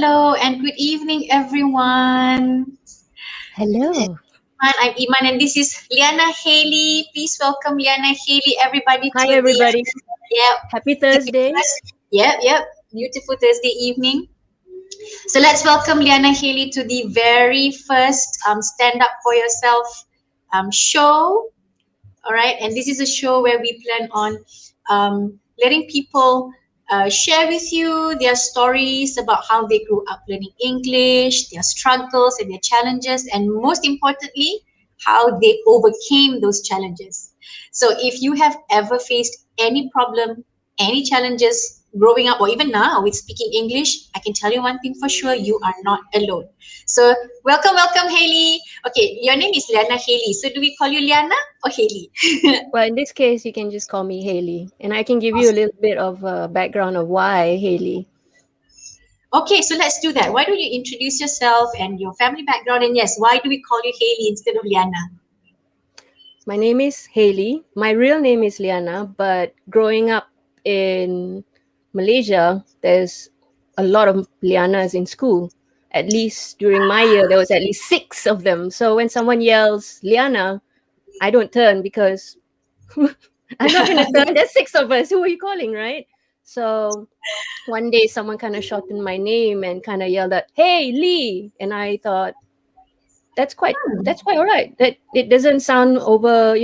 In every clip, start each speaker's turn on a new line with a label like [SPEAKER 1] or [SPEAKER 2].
[SPEAKER 1] hello, and good evening, everyone.
[SPEAKER 2] Hello.
[SPEAKER 1] I'm Iman, and this is Liana Haley. Please welcome Liana Haley, everybody,
[SPEAKER 2] Hi,
[SPEAKER 1] to the
[SPEAKER 2] everybody.
[SPEAKER 1] yeah,
[SPEAKER 2] Happy
[SPEAKER 1] to the
[SPEAKER 2] Thursday.
[SPEAKER 1] beautiful Thursday evening. So let's welcome Liana Haley to the very first Stand Up for Yourself show. All right, and this is a show where we plan on letting people share with you their stories about how they grew up learning English, their struggles and their challenges, and most importantly, how they overcame those challenges. So if you have ever faced any problem, any challenges growing up, or even now with speaking English, I can tell you one thing for sure: you are not alone. So welcome, Haley. Okay, your name is Liana Haley. So do we call you Liana or Haley?
[SPEAKER 2] Well, in this case, you can just call me Haley, and I can give you a little bit of background of why Haley.
[SPEAKER 1] Okay, so let's do that. Why don't you introduce yourself and your family background? And yes, why do we call you Haley instead of Liana?
[SPEAKER 2] My name is Haley. My real name is Liana, but growing up in Malaysia, there's a lot of Lianas in school. At least during my year, there was at least 6 of them. So when someone yells Liana, I don't turn because I'm not going to turn. There's 6 of us. Who are you calling, right? So one day someone kind of shortened my name and kind of yelled at, "Hey, Lee!" And I thought that's quite all right. That it doesn't sound over,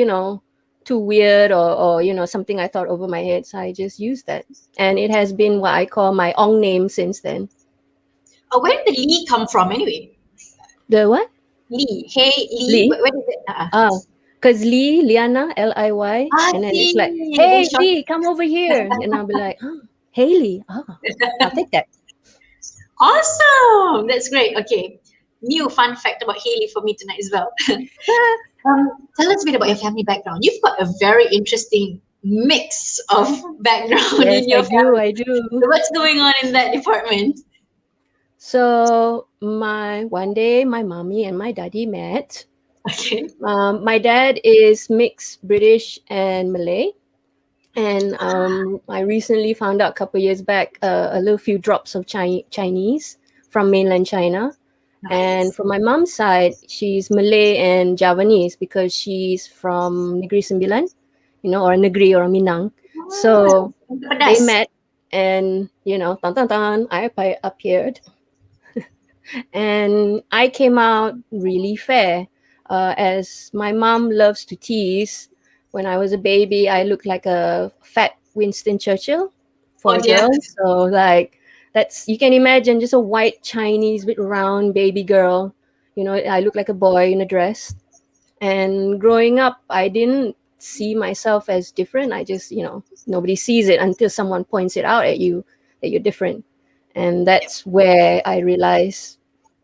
[SPEAKER 2] too weird or something I thought over my head. So I just used that, and it has been what I call my Ong name since then.
[SPEAKER 1] Where did the Lee come from anyway?
[SPEAKER 2] The what?
[SPEAKER 1] Lee. Hey, Lee.
[SPEAKER 2] Lee?
[SPEAKER 1] Where did it?
[SPEAKER 2] Because Liana, Liy,
[SPEAKER 1] I
[SPEAKER 2] and then it's like,
[SPEAKER 1] see. Very
[SPEAKER 2] "Hey,
[SPEAKER 1] short.
[SPEAKER 2] Lee, come over here," and I'll be like, "Oh, Haley, I'll take that."
[SPEAKER 1] Awesome. That's great. Okay. New fun fact about Haley for me tonight as well. Tell us a bit about your family background. You've got a very interesting mix of background
[SPEAKER 2] Yes,
[SPEAKER 1] in your family.
[SPEAKER 2] I do.
[SPEAKER 1] So what's going on in that department?
[SPEAKER 2] So one day my mommy and my daddy met.
[SPEAKER 1] Okay.
[SPEAKER 2] My dad is mixed British and Malay, and I recently found out a couple years back a little few drops of Chinese from mainland China. And
[SPEAKER 1] Nice.
[SPEAKER 2] from my mom's side, she's Malay and Javanese because she's from Negeri Sembilan, or Negeri or Minang. So they
[SPEAKER 1] Pedas.
[SPEAKER 2] met, and tan tan tan, I appeared, and I came out really fair. As my mom loves to tease, when I was a baby, I looked like a fat Winston Churchill for
[SPEAKER 1] Oh
[SPEAKER 2] a
[SPEAKER 1] dear.
[SPEAKER 2] girl. So you can imagine just a white Chinese with round baby girl. I look like a boy in a dress. And growing up, I didn't see myself as different. I just, nobody sees it until someone points it out at you that you're different. And that's where I realized,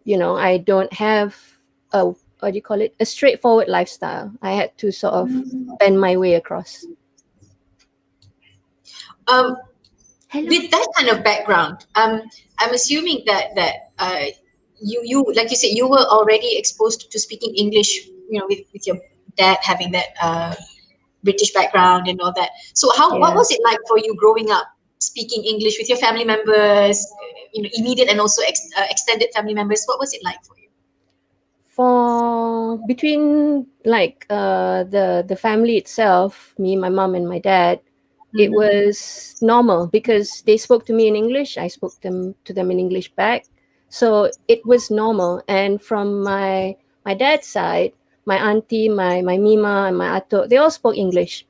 [SPEAKER 2] I don't have a, what do you call it, a straightforward lifestyle. I had to sort of bend my way across.
[SPEAKER 1] Um,
[SPEAKER 2] Hello.
[SPEAKER 1] with that kind of background, I'm assuming that you like you said, you were already exposed to speaking English, with your dad having that British background and all that. So what
[SPEAKER 2] Yeah.
[SPEAKER 1] was it like for you growing up speaking English with your family members, immediate and also extended family members? What was it like for you?
[SPEAKER 2] For between like the family itself, me, my mom, and my dad, it was normal because they spoke to me in English. I spoke to them in English back. So it was normal. And from my dad's side, my auntie, my mima, and my ato, they all spoke English.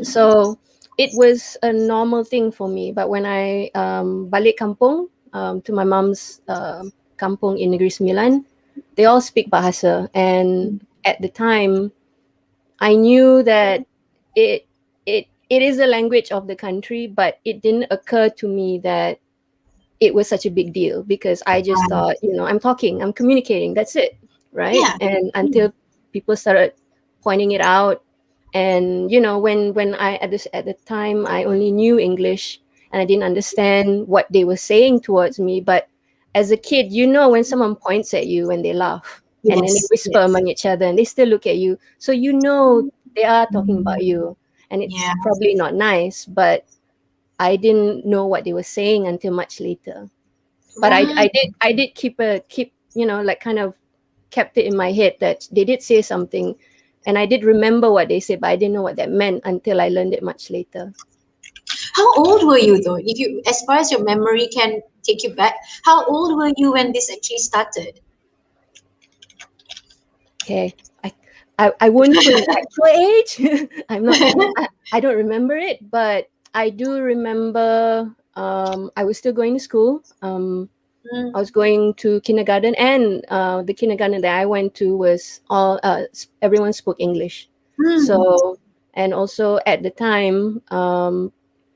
[SPEAKER 2] So it was a normal thing for me. But when I balik kampung, to my mom's kampung in Negeri Sembilan, they all speak Bahasa. And at the time, I knew that it is a language of the country, but it didn't occur to me that it was such a big deal because I just thought, I'm communicating, that's it, right?
[SPEAKER 1] Yeah.
[SPEAKER 2] And until people started pointing it out, and when I at the time I only knew English and I didn't understand what they were saying towards me, but as a kid, when someone points at you and they laugh and then they
[SPEAKER 1] Yes.
[SPEAKER 2] whisper
[SPEAKER 1] Yes.
[SPEAKER 2] among each other and they still look at you, so they are talking about you, and it's
[SPEAKER 1] Yeah.
[SPEAKER 2] probably not nice, but I didn't know what they were saying until much later. But
[SPEAKER 1] Right.
[SPEAKER 2] I did keep, like kind of kept it in my head that they did say something, and I did remember what they said, but I didn't know what that meant until I learned it much later.
[SPEAKER 1] How old were you though? If you, as far as your memory can take you back, how old were you when this actually started?
[SPEAKER 2] Okay, I won't put an actual age. I'm not. I don't remember it, but I do remember. I was still going to school.
[SPEAKER 1] Mm,
[SPEAKER 2] I was going to kindergarten, and the kindergarten that I went to was all everyone spoke English.
[SPEAKER 1] mm,
[SPEAKER 2] So, and also at the time,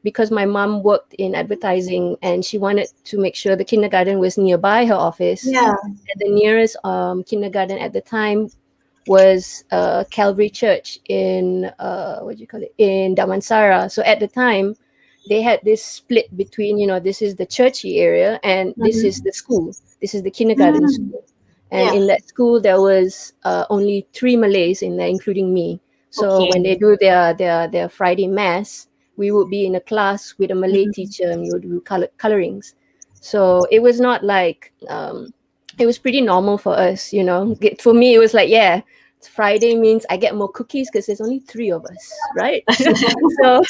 [SPEAKER 2] because my mom worked in advertising and she wanted to make sure the kindergarten was nearby her office,
[SPEAKER 1] yeah.
[SPEAKER 2] and the nearest kindergarten at the time was Calvary Church in what do you call it, in Damansara. So at the time, they had this split between, this is the churchy area and this is
[SPEAKER 1] Mm,
[SPEAKER 2] the school. This is the kindergarten
[SPEAKER 1] mm,
[SPEAKER 2] school. And
[SPEAKER 1] yeah.
[SPEAKER 2] in that school, there was only 3 Malays in there, including me. So
[SPEAKER 1] Okay.
[SPEAKER 2] when they do their Friday mass, we would be in a class with a Malay
[SPEAKER 1] Mm,
[SPEAKER 2] teacher and we would do colorings. So it was not like it was pretty normal for us, For me, it was like, yeah, it's Friday means I get more cookies because there's only 3 of us, right? So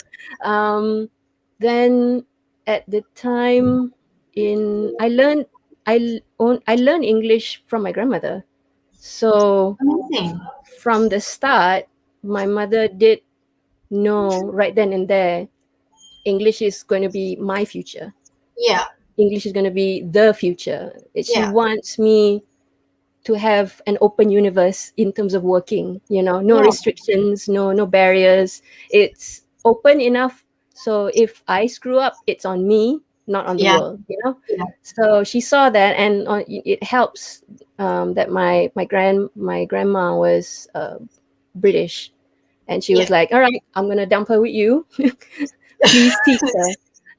[SPEAKER 2] um, then at the time in I learned English from my grandmother. So
[SPEAKER 1] amazing.
[SPEAKER 2] from the start, my mother did know right then and there English is going to be my future.
[SPEAKER 1] Yeah.
[SPEAKER 2] English is going to be the future. She
[SPEAKER 1] Yeah.
[SPEAKER 2] wants me to have an open universe in terms of working, no
[SPEAKER 1] Yeah.
[SPEAKER 2] restrictions, no barriers. It's open enough so if I screw up, it's on me, not on the
[SPEAKER 1] Yeah.
[SPEAKER 2] world.
[SPEAKER 1] Yeah.
[SPEAKER 2] So she saw that, and it helps that my grandma was British, and she was
[SPEAKER 1] Yeah.
[SPEAKER 2] like, all right, I'm gonna dump her with you. Please teach her.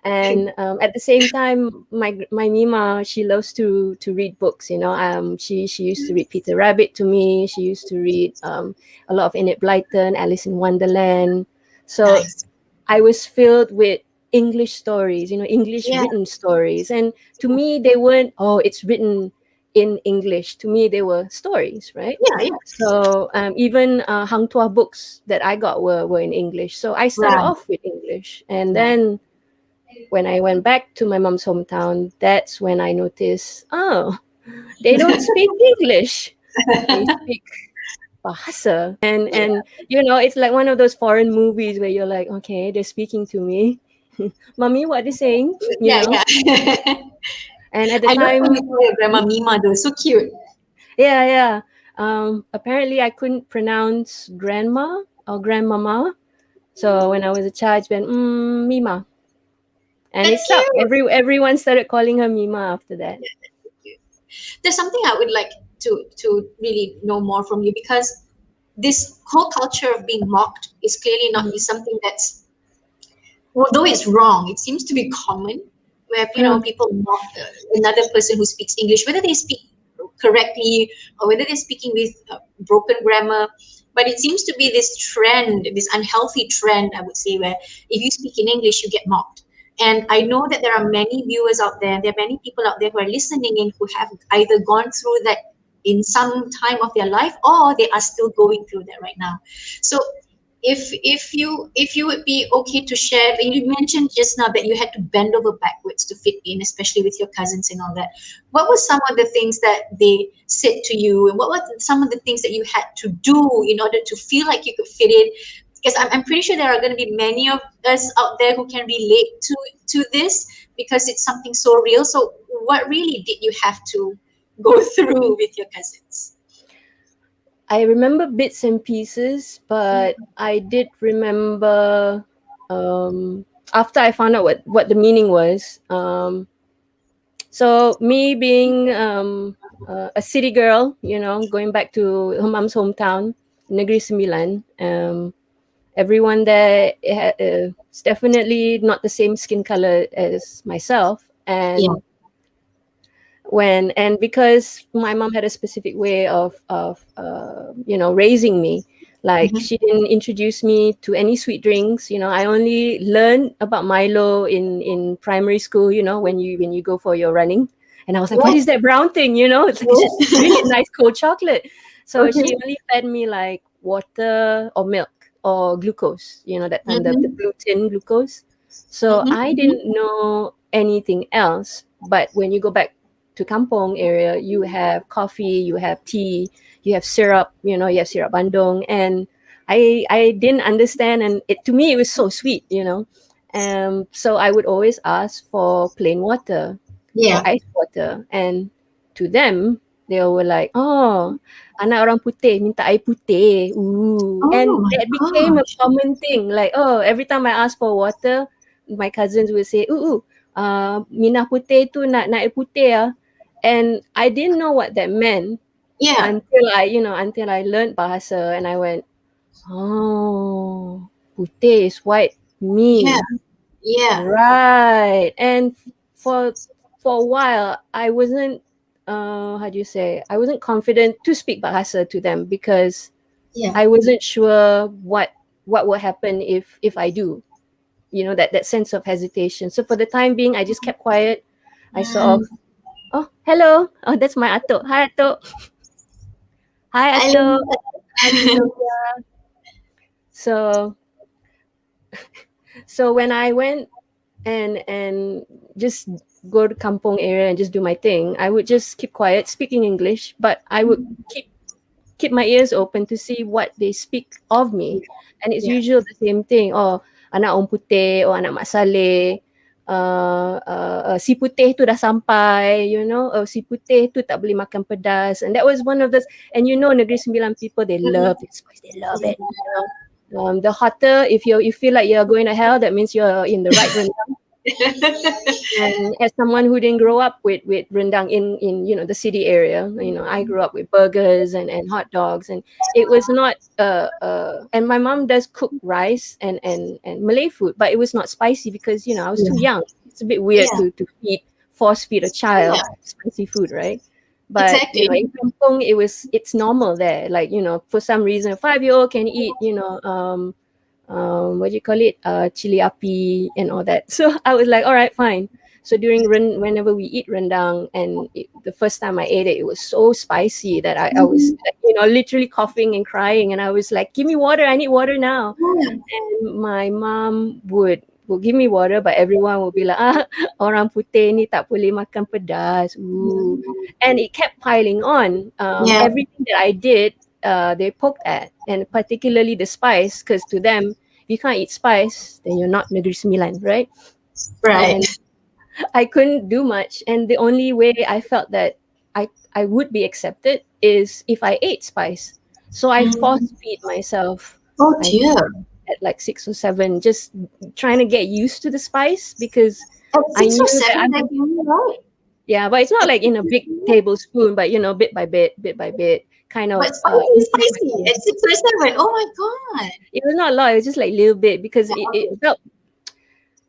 [SPEAKER 2] And at the same time, my Mima, she loves to read books. She used to read Peter Rabbit to me. She used to read a lot of Enid Blyton, Alice in Wonderland. So
[SPEAKER 1] Nice.
[SPEAKER 2] I was filled with English stories, English
[SPEAKER 1] Yeah.
[SPEAKER 2] written stories. And to me, they weren't, oh, it's written in English. To me, they were stories, right?
[SPEAKER 1] Yeah. Yeah.
[SPEAKER 2] So even Hang Tuah books that I got were in English. So I started
[SPEAKER 1] Right.
[SPEAKER 2] off with English. And
[SPEAKER 1] Yeah.
[SPEAKER 2] then when I went back to my mom's hometown, that's when I noticed, oh, they don't speak English. They speak Bahasa. And it's like one of those foreign movies where you're like, okay, they're speaking to me. Mommy, what are they saying? you
[SPEAKER 1] Yeah.
[SPEAKER 2] know?
[SPEAKER 1] Yeah.
[SPEAKER 2] And at the
[SPEAKER 1] I love when
[SPEAKER 2] time,
[SPEAKER 1] you call your grandma Mima though. So cute.
[SPEAKER 2] yeah, yeah. Apparently I couldn't pronounce grandma or grandmama. So when I was a child, I went, Mima. And it
[SPEAKER 1] That's
[SPEAKER 2] stuck.
[SPEAKER 1] cute.
[SPEAKER 2] Everyone started calling her Mima after that.
[SPEAKER 1] There's something I would like to really know more from you, because this whole culture of being mocked is clearly not
[SPEAKER 2] Mhm.
[SPEAKER 1] something that's, although it's wrong, it seems to be common, where
[SPEAKER 2] Yeah.
[SPEAKER 1] people mock another person who speaks English, whether they speak correctly or whether they're speaking with broken grammar. But it seems to be this trend, this unhealthy trend, I would say, where if you speak in English, you get mocked. And I know that there are many viewers out there, there are many people out there who are listening in who have either gone through that in some time of their life, or they are still going through that right now. So if you would be okay to share, you mentioned just now that you had to bend over backwards to fit in, especially with your cousins and all that. What were some of the things that they said to you, and what were some of the things that you had to do in order to feel like you could fit in? Because I'm pretty sure there are going to be many of us out there who can relate to this, because it's something so real. So what really did you have to go through with your cousins?
[SPEAKER 2] I remember bits and pieces, but
[SPEAKER 1] Mm,
[SPEAKER 2] I did remember after I found out what the meaning was. So me being a city girl, going back to her mom's hometown, Negeri Sembilan, everyone there is definitely not the same skin color as myself.
[SPEAKER 1] yeah.
[SPEAKER 2] And because my mom had a specific way of raising me, like
[SPEAKER 1] Mhm.
[SPEAKER 2] she didn't introduce me to any sweet drinks. I only learned about Milo in primary school, when you go for your running. And I was like, what
[SPEAKER 1] What?
[SPEAKER 2] is that brown thing? It's like, it's just really nice cold chocolate. So
[SPEAKER 1] Okay.
[SPEAKER 2] she only fed me like water or milk or glucose, that time, the
[SPEAKER 1] Mm-hmm.
[SPEAKER 2] blue tin glucose. So I
[SPEAKER 1] Mm-hmm.
[SPEAKER 2] didn't know anything else. But when you go back to Kampong area, you have coffee, you have tea, you have syrup, you have syrup bandung. And I didn't understand. And to me, it was so sweet, So I would always ask for plain water or
[SPEAKER 1] Yeah.
[SPEAKER 2] ice water. And to them, they were like, oh, anak orang putih minta air putih. Ooh.
[SPEAKER 1] Oh
[SPEAKER 2] And
[SPEAKER 1] my
[SPEAKER 2] that became a
[SPEAKER 1] gosh.
[SPEAKER 2] common thing. Like, oh, every time I ask for water, my cousins would say, minah putih tu nak air putih ah. And I didn't know what that meant
[SPEAKER 1] Yeah.
[SPEAKER 2] until I learned bahasa and I went, oh, putih is white
[SPEAKER 1] Yeah.
[SPEAKER 2] mean.
[SPEAKER 1] Yeah.
[SPEAKER 2] Right. And for for a while, I wasn't how do you say? I wasn't confident to speak bahasa to them because
[SPEAKER 1] Yeah.
[SPEAKER 2] I wasn't sure what will happen if I do. That sense of hesitation. So for the time being, I just kept quiet. I sort
[SPEAKER 1] Mm.
[SPEAKER 2] of, oh, hello. Oh, that's my Ato. Hi, Ato. Hi,
[SPEAKER 1] I
[SPEAKER 2] Ato.
[SPEAKER 1] love
[SPEAKER 2] Hi, Miss
[SPEAKER 1] that.
[SPEAKER 2] Sylvia. So when I went and just go to kampong area and just do my thing, I would just keep quiet, speaking English, but I would keep my ears open to see what they speak of me. And it's
[SPEAKER 1] Yeah.
[SPEAKER 2] usually the same thing. Oh, anak orang putih or anak mak saleh. Si putih tu dah sampai, oh, si putih tu tak boleh makan pedas. And that was one of those, and Negeri Sembilan people, they love
[SPEAKER 1] Mhm.
[SPEAKER 2] this spice, they love it. The hotter, if you feel like you're going to hell, that means you're in the right rendang. And as someone who didn't grow up with rendang in the city area, I grew up with burgers and hot dogs, and it was not and my mom does cook rice and Malay food, but it was not spicy because I was too
[SPEAKER 1] Yeah.
[SPEAKER 2] young. It's a bit weird
[SPEAKER 1] Yeah.
[SPEAKER 2] to force feed a child
[SPEAKER 1] Yeah.
[SPEAKER 2] spicy food, right? But
[SPEAKER 1] Exactly.
[SPEAKER 2] in Kampong, it's normal there. Like for some reason, a 5-year-old can eat what do you call it, chili api and all that. So I was like, all right, fine. So whenever we eat rendang, and the first time I ate it, it was so spicy that I was
[SPEAKER 1] Mhm.
[SPEAKER 2] like, literally coughing and crying, and I was like, give me water, I need water now.
[SPEAKER 1] Yeah.
[SPEAKER 2] And my mom will give me water, but everyone will be like, orang putih ni tak boleh makan pedas. Ooh. And it kept piling on.
[SPEAKER 1] Yeah.
[SPEAKER 2] Everything that I did, they poked at, and particularly the spice, because to them, if you can't eat spice, then you're not Negeri Sembilan, right?
[SPEAKER 1] Right.
[SPEAKER 2] And I couldn't do much, and the only way I felt that I would be accepted is if I ate spice. So I force
[SPEAKER 1] Mhm.
[SPEAKER 2] feed myself.
[SPEAKER 1] Oh
[SPEAKER 2] I
[SPEAKER 1] dear.
[SPEAKER 2] at like 6 or 7, just trying to get used to the spice because
[SPEAKER 1] At
[SPEAKER 2] I
[SPEAKER 1] six or
[SPEAKER 2] knew that
[SPEAKER 1] seven,
[SPEAKER 2] I'm
[SPEAKER 1] like you, right?
[SPEAKER 2] yeah, but it's not like in a big tablespoon, but bit by bit, kind
[SPEAKER 1] But
[SPEAKER 2] of
[SPEAKER 1] spicy is
[SPEAKER 2] increase my
[SPEAKER 1] spicy. At
[SPEAKER 2] tolerance.
[SPEAKER 1] 6 or 7. Oh my god.
[SPEAKER 2] It was not a lot; it was just like a little bit because
[SPEAKER 1] Yeah,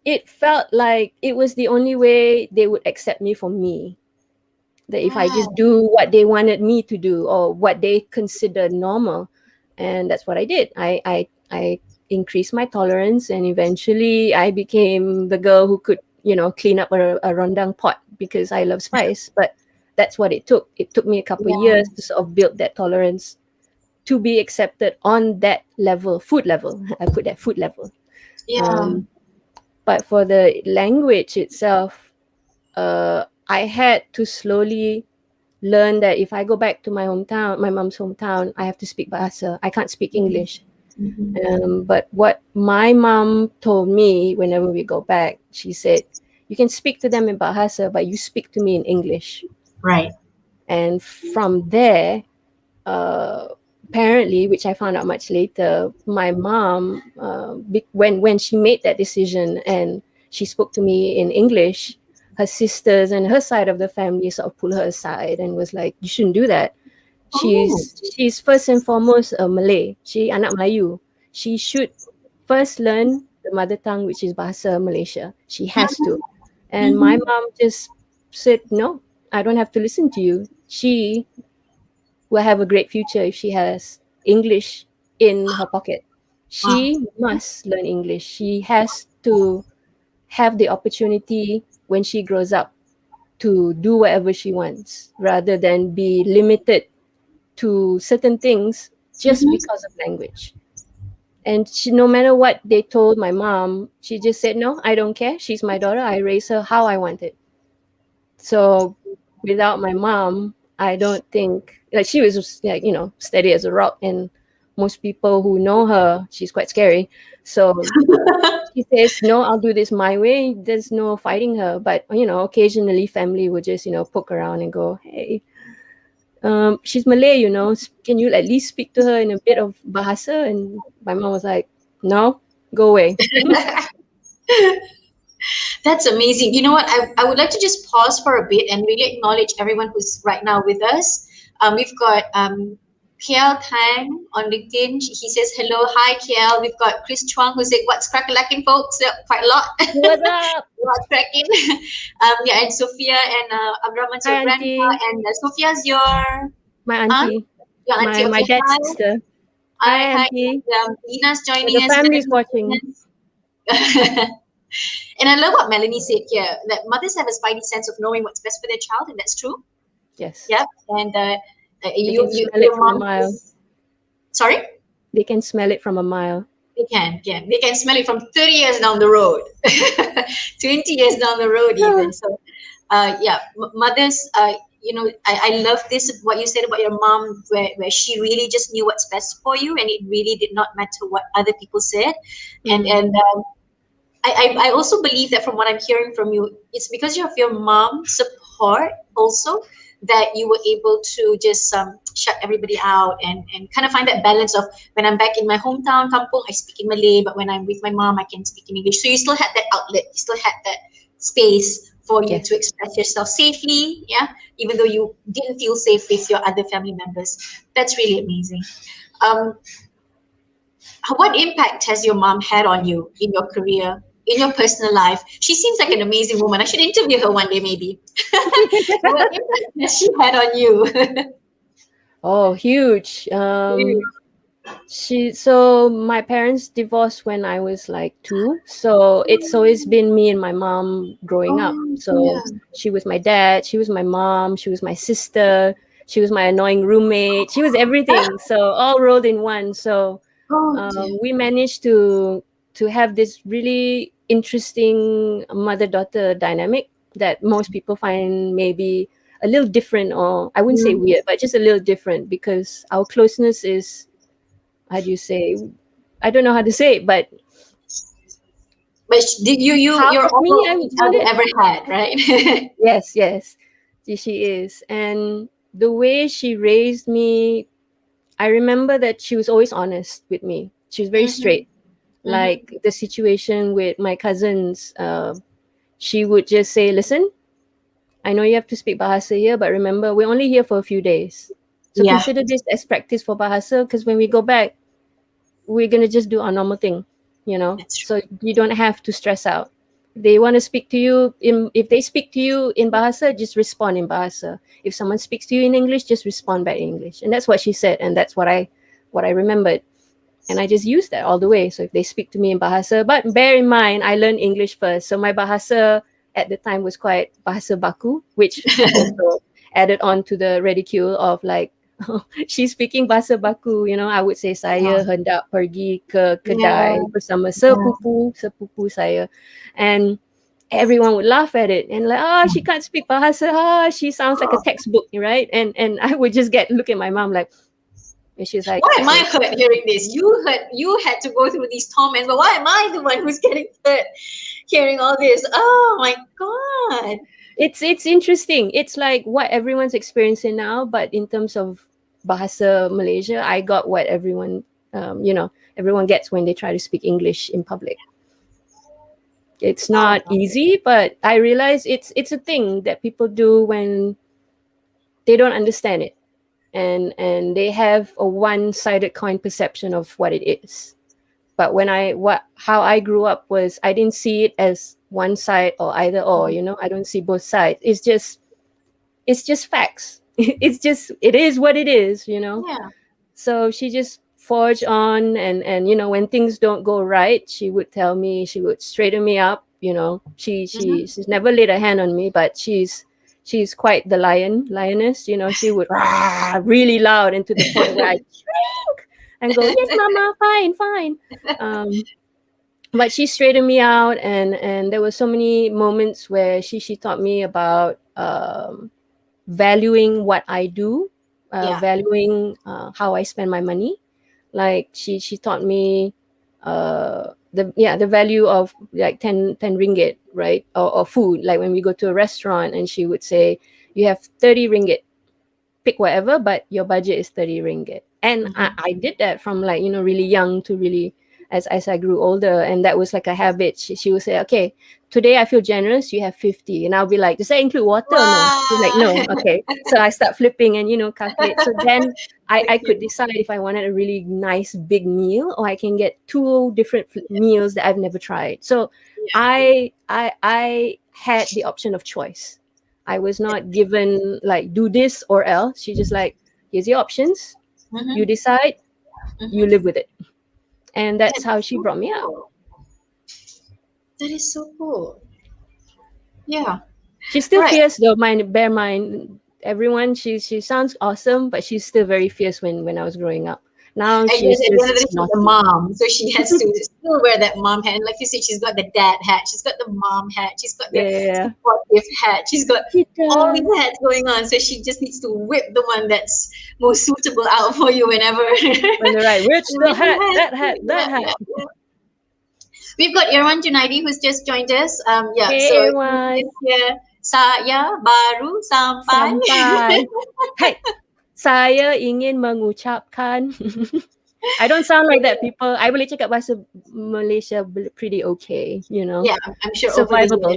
[SPEAKER 2] it felt like it was the only way they would accept me for me. That if I
[SPEAKER 1] right.
[SPEAKER 2] just do what they wanted me to do or what they considered normal, and that's what I did. I increased my tolerance, and eventually I became the girl who could clean up a rendang pot because I love spice. But that's what it took. It took me a couple of
[SPEAKER 1] Yeah.
[SPEAKER 2] years to sort of build that tolerance to be accepted on that level, food level. I put that food level.
[SPEAKER 1] Yeah.
[SPEAKER 2] Um, but for the language itself, I had to slowly learn that if I go back to my hometown, my mom's hometown, I have to speak Bahasa. I can't speak English.
[SPEAKER 1] Mhm.
[SPEAKER 2] But what my mom told me whenever we go back, she said, you can speak to them in Bahasa, but you speak to me in English.
[SPEAKER 1] Right.
[SPEAKER 2] And from there, uh, apparently, which I found out much later, my mom, when she made that decision and she spoke to me in English, her sisters and her side of the family sort of pulled her aside and was like, "You shouldn't do that.
[SPEAKER 1] Oh.
[SPEAKER 2] She's first and foremost a Malay. She anak Melayu. She should first learn the mother tongue, which is Bahasa Malaysia. She has to." And my
[SPEAKER 1] Mhm.
[SPEAKER 2] mom just said, "No, I don't have to listen to you. She will have a great future if she has English in her pocket.
[SPEAKER 1] Wow.
[SPEAKER 2] She must learn English. She has to have the opportunity when she grows up to do whatever she wants rather than be limited to certain things just
[SPEAKER 1] Mm-hmm.
[SPEAKER 2] because of language. And she, no matter what they told my mom, she just said, no, I don't care. She's my daughter. I raise her how I want it. So without my mom, I don't think, like, she was just, like, steady as a rock. And most people who know her, she's quite scary. So she says, no, I'll do this my way. There's no fighting her. But, occasionally family would just, poke around and go, hey, she's Malay, can you at least speak to her in a bit of Bahasa? And my mom was like, no, go away.
[SPEAKER 1] That's amazing. You know what? I would like to just pause for a bit and really acknowledge everyone who's right now with us. We've got Kiel Tang on LinkedIn. He says, hello, hi, Kiel. We've got Chris Chuang who said, what's crack-a-lacking, folks? Quite a lot.
[SPEAKER 2] What's up?
[SPEAKER 1] What's cracking? Yeah, and Sophia and Abdul Rahman's your
[SPEAKER 2] Hi,
[SPEAKER 1] grandpa.
[SPEAKER 2] auntie.
[SPEAKER 1] And Sophia's your
[SPEAKER 2] My
[SPEAKER 1] aunt.
[SPEAKER 2] auntie.
[SPEAKER 1] Your auntie.
[SPEAKER 2] My
[SPEAKER 1] Okay,
[SPEAKER 2] dad's
[SPEAKER 1] hi.
[SPEAKER 2] sister.
[SPEAKER 1] Hi,
[SPEAKER 2] Hi,
[SPEAKER 1] hi.
[SPEAKER 2] auntie.
[SPEAKER 1] Lina's joining
[SPEAKER 2] The
[SPEAKER 1] us.
[SPEAKER 2] family's watching.
[SPEAKER 1] And I love what Melanie said here, that mothers have a spidey sense of knowing what's best for their child, and that's true.
[SPEAKER 2] Yes.
[SPEAKER 1] Yep. And
[SPEAKER 2] They can smell it from a mile.
[SPEAKER 1] Sorry?
[SPEAKER 2] They can smell it from a mile.
[SPEAKER 1] They can, yeah. They can smell it from 30 years down the road, 20 years down the road even. So, yeah, mothers, I love this, what you said about your mom, where she really just knew what's best for you, and it really did not matter what other people said. And I also believe that from what I'm hearing from you, it's because of your mom's support also that you were able to just shut everybody out and kind of find that balance of, when I'm back in my hometown, kampung, I speak in Malay, but when I'm with my mom, I can speak in English. So you still had that outlet, you still had that space for you
[SPEAKER 2] Yes.
[SPEAKER 1] to express yourself safely, yeah, even though you didn't feel safe with your other family members. That's really amazing. What impact has your mom had on you in your career, in your personal life? She seems like an amazing woman. I should interview her one day, maybe. What impact has she had on you?
[SPEAKER 2] Oh, huge. So my parents divorced when I was like 2. So it's always been me and my mom growing up.
[SPEAKER 1] Oh,
[SPEAKER 2] So
[SPEAKER 1] yeah.
[SPEAKER 2] she was my dad, she was my mom, she was my sister, she was my annoying roommate, she was everything. So all rolled in one. So
[SPEAKER 1] Oh, dear.
[SPEAKER 2] we managed to have this really interesting mother-daughter dynamic that most people find maybe a little different, or I wouldn't say
[SPEAKER 1] Mm.
[SPEAKER 2] weird, but just a little different, because our closeness is, how do you say, I don't know how to say it, but
[SPEAKER 1] But did
[SPEAKER 2] half
[SPEAKER 1] you're
[SPEAKER 2] of me,
[SPEAKER 1] all
[SPEAKER 2] I
[SPEAKER 1] each
[SPEAKER 2] would call
[SPEAKER 1] other
[SPEAKER 2] it.
[SPEAKER 1] ever had, right?
[SPEAKER 2] Yes, she is. And the way she raised me, I remember that she was always honest with me. She was very
[SPEAKER 1] Mm-hmm.
[SPEAKER 2] straight. Like the situation with my cousins, she would just say, listen, I know you have to speak Bahasa here, but remember, we're only here for a few days. So
[SPEAKER 1] Yeah,
[SPEAKER 2] consider this as practice for Bahasa, because when we go back, we're going to just do our normal thing,
[SPEAKER 1] that's true.
[SPEAKER 2] So you don't have to stress out. They want to speak to you if they speak to you in Bahasa, just respond in Bahasa. If someone speaks to you in English, just respond back in English. And that's what she said, and that's what I remembered. And I just use that all the way. So if they speak to me in Bahasa, but bear in mind, I learned English first. So my Bahasa at the time was quite Bahasa Baku, which also added on to the ridicule of like, she's speaking Bahasa Baku, I would say,
[SPEAKER 1] Yeah,
[SPEAKER 2] saya hendak pergi ke
[SPEAKER 1] yeah,
[SPEAKER 2] kedai bersama
[SPEAKER 1] yeah.
[SPEAKER 2] sepupu saya. And everyone would laugh at it and like, oh, she can't speak Bahasa. Oh, she sounds like a textbook, right? And I would just look at my mom like, and she's like,
[SPEAKER 1] Why am I
[SPEAKER 2] okay.
[SPEAKER 1] hurt hearing this? You had to go through these torments, but why am I the one who's getting hurt hearing all this? Oh my god.
[SPEAKER 2] It's interesting. It's like what everyone's experiencing now, but in terms of Bahasa Malaysia, I got what everyone gets when they try to speak English in public. It's
[SPEAKER 1] Oh,
[SPEAKER 2] not easy, but I realize it's a thing that people do when they don't understand it, and they have a one-sided coin perception of what it is. But how I grew up was, I didn't see it as one side or either or. I don't see both sides. It's just facts. It is what it is.
[SPEAKER 1] yeah.
[SPEAKER 2] So she just forged on, and when things don't go right, she would tell me, she would straighten me up. She's never laid a hand on me, but she's quite the lioness. She would really loud, and to the point where I shrink and go, yes, mama, fine, fine. But she straightened me out, and there were so many moments where she taught me about valuing what I do,
[SPEAKER 1] Yeah.
[SPEAKER 2] valuing how I spend my money. Like she taught me the value of like 10 ringgit, right? Or food. Like when we go to a restaurant, and she would say, you have 30 ringgit, pick whatever, but your budget is 30 ringgit. And
[SPEAKER 1] Mhm.
[SPEAKER 2] I did that from like, really young to really as I grew older. And that was like a habit. She would say, okay, today I feel generous, you have 50. And I'll be like, does that include water or no? She's like,
[SPEAKER 1] Wow.
[SPEAKER 2] no. Okay. So I start flipping and, calculate. So then
[SPEAKER 1] So
[SPEAKER 2] I could
[SPEAKER 1] cute.
[SPEAKER 2] decide if I wanted a really nice big meal, or I can get two different meals that I've never tried. So
[SPEAKER 1] Yeah.
[SPEAKER 2] I had the option of choice. I was not given like do this or else. She just like, here's your options. You
[SPEAKER 1] Mhm.
[SPEAKER 2] decide, you
[SPEAKER 1] Mhm.
[SPEAKER 2] live with it. And that's
[SPEAKER 1] That
[SPEAKER 2] how
[SPEAKER 1] is
[SPEAKER 2] she
[SPEAKER 1] so
[SPEAKER 2] brought me up.
[SPEAKER 1] cool. That is so cool. Yeah.
[SPEAKER 2] She's still
[SPEAKER 1] Right.
[SPEAKER 2] fierce though, mind bear mind. Everyone, she sounds awesome, but she's still very fierce when I was growing up. Now
[SPEAKER 1] I guess
[SPEAKER 2] she's
[SPEAKER 1] at the end of the
[SPEAKER 2] just
[SPEAKER 1] day, she's the
[SPEAKER 2] naughty.
[SPEAKER 1] mom, so she has to still wear that mom hat. And like you said, she's got the dad hat, she's got the mom hat, she's got the
[SPEAKER 2] Yeah.
[SPEAKER 1] supportive hat, she's got
[SPEAKER 2] She
[SPEAKER 1] all these
[SPEAKER 2] does.
[SPEAKER 1] hats going on. So she just needs to whip the one that's most suitable out for you whenever.
[SPEAKER 2] When they're right, which the
[SPEAKER 1] When you
[SPEAKER 2] hat,
[SPEAKER 1] have
[SPEAKER 2] that
[SPEAKER 1] to.
[SPEAKER 2] hat, that
[SPEAKER 1] Yeah,
[SPEAKER 2] hat.
[SPEAKER 1] yeah, yeah. We've got Irwan Junaidi who's just joined us. Yeah,
[SPEAKER 2] Hey
[SPEAKER 1] so he
[SPEAKER 2] everyone.
[SPEAKER 1] says here, saya baru sampai.
[SPEAKER 2] Sampai. Hey, saya ingin mengucapkan. I don't sound like that, people. I boleh cakap bahasa Malaysia pretty okay,
[SPEAKER 1] Yeah, I'm sure over the years.
[SPEAKER 2] survivable.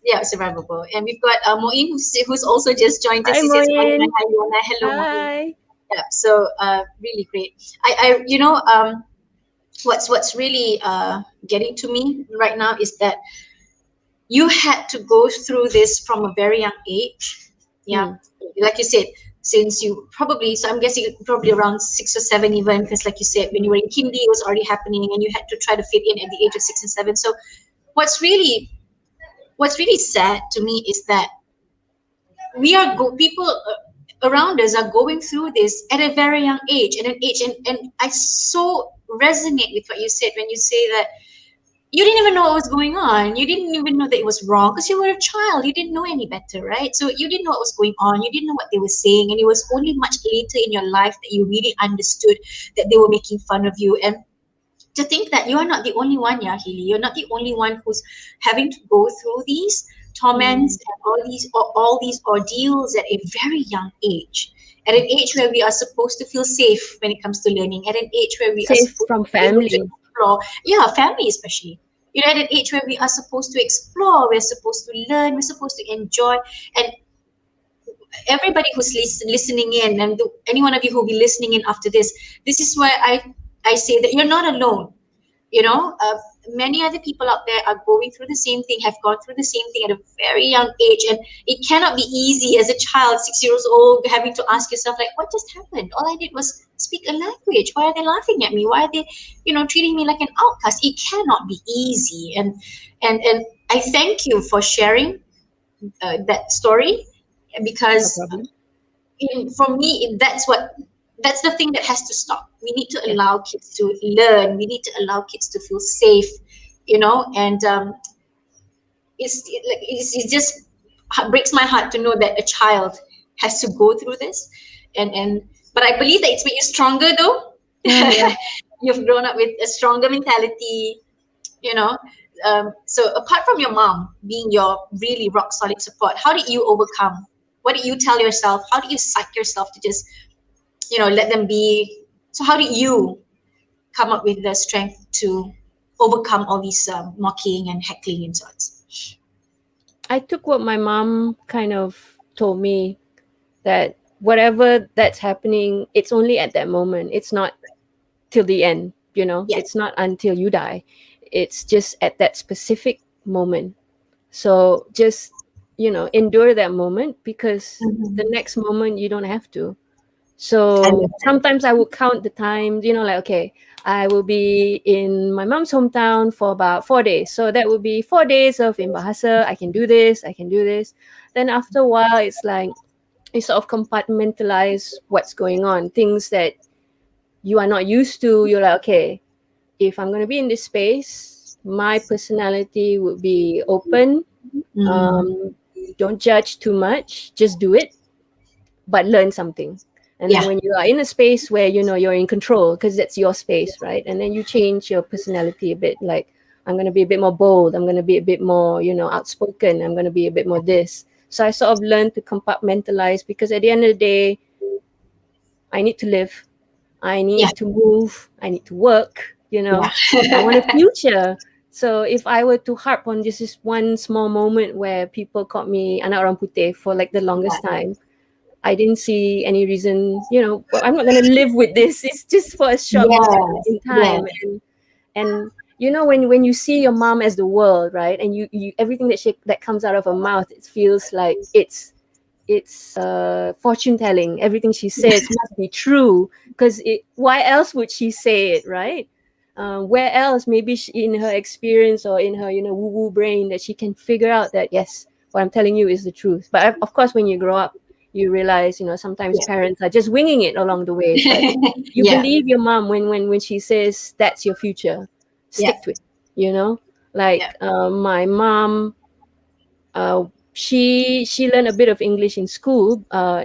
[SPEAKER 1] Yeah, survivable. And we've got Moeen who's also just joined us.
[SPEAKER 2] Hi,
[SPEAKER 1] He says, "Hi,
[SPEAKER 2] Moeen.
[SPEAKER 1] hi, Yana. Hello, Moeen."
[SPEAKER 2] Hi.
[SPEAKER 1] Yeah, so really great. What's really getting to me right now is that you had to go through this from a very young age. Yeah,
[SPEAKER 2] Hmm.
[SPEAKER 1] like you said, since you probably, so I'm guessing probably around 6 or 7 even, because like you said, when you were in kindy, it was already happening, and you had to try to fit in at the age of 6 and 7. So what's really what's really sad to me is that people around us are going through this at a very young age, at an age, and I so resonate with what you said when you say that you didn't even know what was going on. You didn't even know that it was wrong because you were a child. You didn't know any better, right? So you didn't know what was going on. You didn't know what they were saying, and it was only much later in your life that you really understood that they were making fun of you. And to think that you are not the only one, Yahili. You're not the only one who's having to go through these torments
[SPEAKER 2] Hmm.
[SPEAKER 1] and all these ordeals at a very young age. At an age where we are supposed to feel safe when it comes to learning. At an age where we are
[SPEAKER 2] Safe
[SPEAKER 1] supposed
[SPEAKER 2] from
[SPEAKER 1] to be able to
[SPEAKER 2] family.
[SPEAKER 1] explore. Yeah, family especially. At an age where we are supposed to explore, we're supposed to learn, we're supposed to enjoy, and everybody who's listening in, and any one of you who will be listening in after this is why I say that you're not alone. you know uh, Many other people out there are going through the same thing, have gone through the same thing at a very young age, and it cannot be easy as a child, 6 years old, having to ask yourself, like, what just happened? All I did was speak a language. Why are they laughing at me? Why are they treating me like an outcast? It cannot be easy. And I thank you for sharing that story,
[SPEAKER 2] No
[SPEAKER 1] because
[SPEAKER 2] problem.
[SPEAKER 1] for me, that's the thing that has to stop. We need to
[SPEAKER 2] Yeah.
[SPEAKER 1] allow kids to learn. We need to allow kids to feel safe, and it just breaks my heart to know that a child has to go through this. And but I believe that it's made you stronger, though.
[SPEAKER 2] Yeah, yeah.
[SPEAKER 1] You've grown up with a stronger mentality, you know so apart from your mom being your really rock solid support, how did you overcome? What did you tell yourself? How do you psych yourself to just let them be? So how did you come up with the strength to overcome all these mocking and heckling and sorts?
[SPEAKER 2] I took what my mom kind of told me, that whatever that's happening, it's only at that moment. It's not till the end,
[SPEAKER 1] Yes.
[SPEAKER 2] It's not until you die. It's just at that specific moment. So just, endure that moment, because the
[SPEAKER 1] Mhm.
[SPEAKER 2] next moment you don't have to.
[SPEAKER 1] I
[SPEAKER 2] So
[SPEAKER 1] love that.
[SPEAKER 2] sometimes I would count the time, like, okay, I will be in my mom's hometown for about 4 days. So that would be 4 days of in Bahasa. I can do this, I can do this. Then after a while, it's like you sort of compartmentalize what's going on, things that you are not used to. You're like, okay, if I'm going to be in this space, my personality would be open.
[SPEAKER 1] Mm,
[SPEAKER 2] Don't judge too much, just do it, but learn something. And then
[SPEAKER 1] yeah,
[SPEAKER 2] when you are in a space where you're in control, because that's your space, right? And then you change your personality a bit. Like, I'm going to be a bit more bold. I'm going to be a bit more, outspoken. I'm going to be a bit more this. So I sort of learned to compartmentalize, because at the end of the day, I need to live. I
[SPEAKER 1] yeah,
[SPEAKER 2] need to move. I need to work.
[SPEAKER 1] yeah,
[SPEAKER 2] I want a future. So if I were to harp on this one small moment where people called me anak orang putih for like the longest time, I didn't see any reason, well, I'm not going to live with this. It's just for a short moment
[SPEAKER 1] yes,
[SPEAKER 2] in
[SPEAKER 1] yes,
[SPEAKER 2] time. And when you see your mom as the world, right? And you everything that comes out of her mouth, it feels like it's fortune telling. Everything she says must be true, because why else would she say it, right? Where else, maybe in her experience or in her woo woo brain, that she can figure out that yes, what I'm telling you is the truth. But of course, when you grow up, you realize sometimes
[SPEAKER 1] yeah,
[SPEAKER 2] parents are just winging it along the way. But you
[SPEAKER 1] yeah,
[SPEAKER 2] believe your mom when she says that's your future,
[SPEAKER 1] yeah,
[SPEAKER 2] stick to it. Like,
[SPEAKER 1] yeah.
[SPEAKER 2] my mom, uh, she learned a bit of English in school,